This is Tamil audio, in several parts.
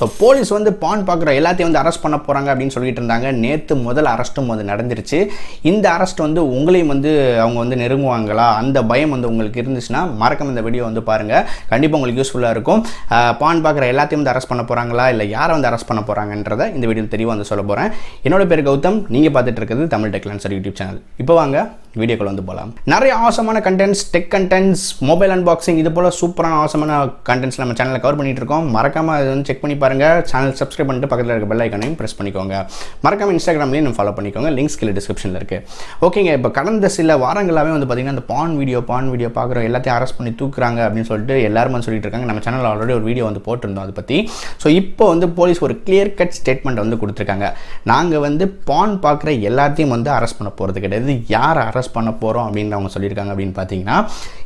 ஸோ போலீஸ் வந்து பான் பார்க்குற எல்லாத்தையும் வந்து அரெஸ்ட் பண்ண போகிறாங்க அப்படின்னு சொல்லிட்டு இருந்தாங்க. நேற்று முதல் அரெஸ்ட்டும் வந்து நடந்துருச்சு. இந்த அரெஸ்ட் வந்து உங்களையும் வந்து அவங்க வந்து நெருங்குவாங்களா, அந்த பயம் வந்து உங்களுக்கு இருந்துச்சுன்னா மறக்காம இந்த வீடியோ வந்து பாருங்கள். கண்டிப்பாக உங்களுக்கு யூஸ்ஃபுல்லாக இருக்கும். பான் பார்க்குற எல்லாத்தையும் வந்து அரெஸ்ட் பண்ண போகிறாங்களா இல்லை யாரை வந்து அரெஸ்ட் பண்ண போகிறாங்கன்றதை இந்த வீடியோ தெளிவாக வந்து சொல்ல போகிறேன். என்னோட பேர் கௌதம், நீங்கள் பார்த்துட்டு இருக்கிறது தமிழ் டெக்லான்சர் யூடியூப் சேனல். இப்போ வாங்க வீடியோக்குள்ள வந்து போகலாம். நிறைய ஆசமான contents, tech contents, mobile unboxing, இது போல் சூப்பரான ஆசமான கண்டென்ட்ஸ் நம்ம சேனலில் கவர் பண்ணிட்டு இருக்கோம். மறக்காம அதை வந்து செக் பண்ணி பாருங்கள். சேனல் சப்ஸ்கிரைப் பண்ணிட்டு பக்கத்தில் இருக்க பெல் ஐக்கானையும் ப்ரெஸ் பண்ணிக்கோங்க. மறக்காம இன்ஸ்டாகிராம்லேயும் நம்ம ஃபாலோ பண்ணிக்கோங்க. லிங்க்ஸ் கீழே டிஸ்கிரிப்ஷனில் இருக்குது. ஓகேங்க, இப்போ கடந்த சில வாரங்களாகவே வந்து பார்த்திங்கன்னா அந்த பான் வீடியோ பார்க்குற எல்லாத்தையும் அரெஸ்ட் பண்ணி தூக்குறாங்க அப்படின்னு சொல்லிட்டு எல்லாரும் வந்து சொல்லிட்டு இருக்காங்க. நம்ம சேனலில் ஆல்ரெடி ஒரு வீடியோ வந்து போட்டிருந்தோம் அதை பற்றி. ஸோ இப்போ வந்து போலீஸ் ஒரு கிளியர் கட் ஸ்டேட்மெண்ட் வந்து கொடுத்துருக்காங்க. நாங்கள் வந்து பான் பார்க்குற எல்லாத்தையும் வந்து அரெஸ்ட் பண்ண போகிறது கிடையாது, யாரை அரெஸ்ட் பண்ண போகிறோம் அப்படின்னு அவங்க சொல்லியிருக்காங்க அப்படின்னு பார்த்தீங்கன்னா,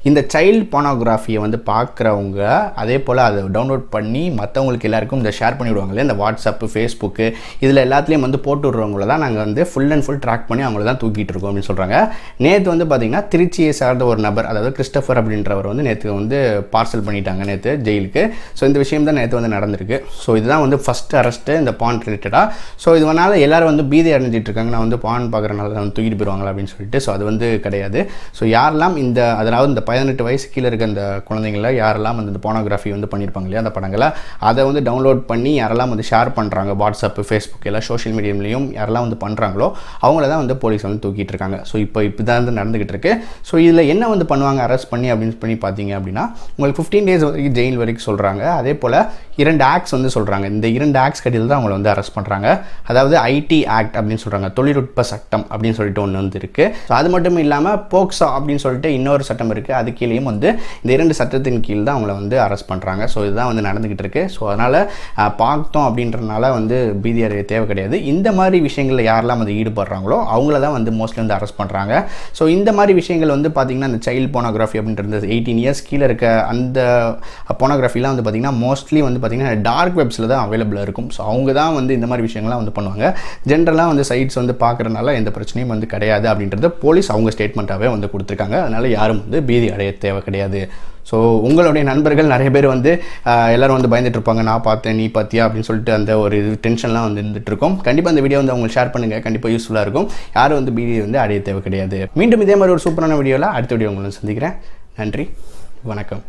இந்த சைல்டு போனோகிராஃபியை வந்து பார்க்குறவங்க, அதே போல் அதை டவுன்லோட் பண்ணி மற்றவங்களுக்கு எல்லாருக்கும் இந்த ஷேர் பண்ணி விடுவாங்களே, இந்த வாட்ஸ்அப்பு, ஃபேஸ்புக்கு, இதில் எல்லாத்துலேயும் வந்து போட்டு விடுறவங்கள தான் நாங்கள் வந்து ஃபுல் அண்ட் ஃபுல் ட்ராக் பண்ணி அவங்கள தான் தூக்கிட்டு இருக்கோம் அப்படின்னு சொல்கிறாங்க. நேற்று வந்து பார்த்திங்கன்னா திருச்சியை சார்ந்த ஒரு நபர், அதாவது கிறிஸ்டோஃபர் அப்படின்றவர் வந்து நேற்று வந்து பார்சல் பண்ணிட்டாங்க நேற்று ஜெயிலுக்கு. ஸோ இந்த விஷயம் தான் நேற்று வந்து நடந்திருக்கு. ஸோ இதுதான் வந்து ஃபஸ்ட் அரெஸ்ட்டு இந்த பான் ரிலேட்டடாக. ஸோ இதனால் எல்லாரும் வந்து பீதி அடைஞ்சிட்டு இருக்காங்க, நான் வந்து பான் பார்க்குறனால தான் வந்து தூக்கிட்டு போயிடுவாங்களா அப்படின்னு சொல்லிட்டு. ஸோ அது வந்து கிடையாது. ஸோ யாரெல்லாம் அதாவது இந்த 18 வயசு கீழே இருக்க அந்த குழந்தைங்கள யாரெல்லாம் வந்து இந்த போனோகிராஃபி வந்து பண்ணியிருப்பாங்க இல்லையா, அந்த படங்களை அதை வந்து டவுன்லோட் பண்ணி யாரெல்லாம் வந்து ஷேர் பண்ணுறாங்க வாட்ஸ்அப்பு, ஃபேஸ்புக், எல்லாம் சோஷியல் மீடியாவிலையும் யாரெல்லாம் வந்து பண்ணுறாங்களோ அவங்கள தான் வந்து போலீஸ் வந்து தூக்கிட்டு இருக்காங்க. ஸோ இப்போ தான் வந்து நடந்துகிட்டு இருக்கு. ஸோ இதில் என்ன வந்து பண்ணுவாங்க அரெஸ்ட் பண்ணி அப்படின்னு பண்ணி பார்த்தீங்க அப்படின்னா, உங்களுக்கு 15 days வரைக்கும் ஜெயில் வரைக்கும் சொல்கிறாங்க. அதே போல் 2 ஆக்ட்ஸ் வந்து சொல்கிறாங்க. இந்த 2 ஆக்ட்ஸ் கட்டியில் தான் அவங்கள வந்து அரெஸ்ட் பண்ணுறாங்க. அதாவது ஐடி ஆக்ட் அப்படின்னு சொல்கிறாங்க, தொழில்நுட்ப சட்டம் அப்படின்னு சொல்லிட்டு ஒன்று வந்து இருக்குது. ஸோ அது மட்டும் இல்லாமல் போக்சோ அப்படின்னு சொல்லிட்டு இன்னொரு சட்டம் இருக்குது. அது கீழேயும் வந்து இந்த 2 சட்டத்தின் கீழ் தான் அவங்கள வந்து அரெஸ்ட் பண்ணுறாங்க. ஸோ இதுதான் வந்து நடந்துகிட்டு இருக்கு. ஸோ அதனால் பார்த்தோம் அப்படின்றனால வந்து பீதி அடைய தேவை கிடையாது. இந்த மாதிரி விஷயங்களில் யாரெல்லாம் வந்து ஈடுபடுறாங்களோ அவங்கள தான் வந்து மோஸ்ட்லி வந்து அரெஸ்ட் பண்ணுறாங்க. ஸோ இந்த மாதிரி விஷயங்கள் வந்து பார்த்திங்கன்னா இந்த சைல்டு போனோகிராஃபி அப்படின்றது 18 years கீழே இருக்க அந்த போனோகிராஃபிலாம் வந்து பார்த்திங்கன்னா மோஸ்ட்லி வந்து பார்த்திங்கன்னா டார்க் வெப்ஸில் தான் அவைலபிளாக இருக்கும். ஸோ அவங்க தான் வந்து இந்த மாதிரி விஷயங்கள்லாம் வந்து பண்ணுவாங்க. ஜென்ரலாக வந்து சைட்ஸ் வந்து பார்க்குறதுனால எந்த பிரச்சனையும் வந்து கிடையாது அப்படின்றத போலீஸ் அவங்க ஸ்டேட்மெண்ட்டாகவே வந்து கொடுத்துருக்காங்க. அதனால் யாரும் வந்து பீதி அடைய தேவை கிடையாது. ஸோ உங்களுடைய நண்பர்கள் நிறைய பேர் வந்து எல்லோரும் வந்து பயந்துட்டு இருப்பாங்க, நான் பார்த்தேன் நீ பார்த்தியா அப்படின்னு சொல்லிட்டு அந்த ஒரு டென்ஷன்லாம் வந்து இருந்துட்டு இருக்கும். கண்டிப்பாக அந்த வீடியோ வந்து அவங்களுக்கு ஷேர் பண்ணுங்கள், கண்டிப்பாக யூஸ்ஃபுல்லாக இருக்கும். யாரும் வந்து பீதி வந்து அடைய தேவை கிடையாது. மீண்டும் இதே மாதிரி ஒரு சூப்பரான வீடியோவில் அடுத்த வீடியோ உங்களை சந்திக்கிறேன். நன்றி, வணக்கம்.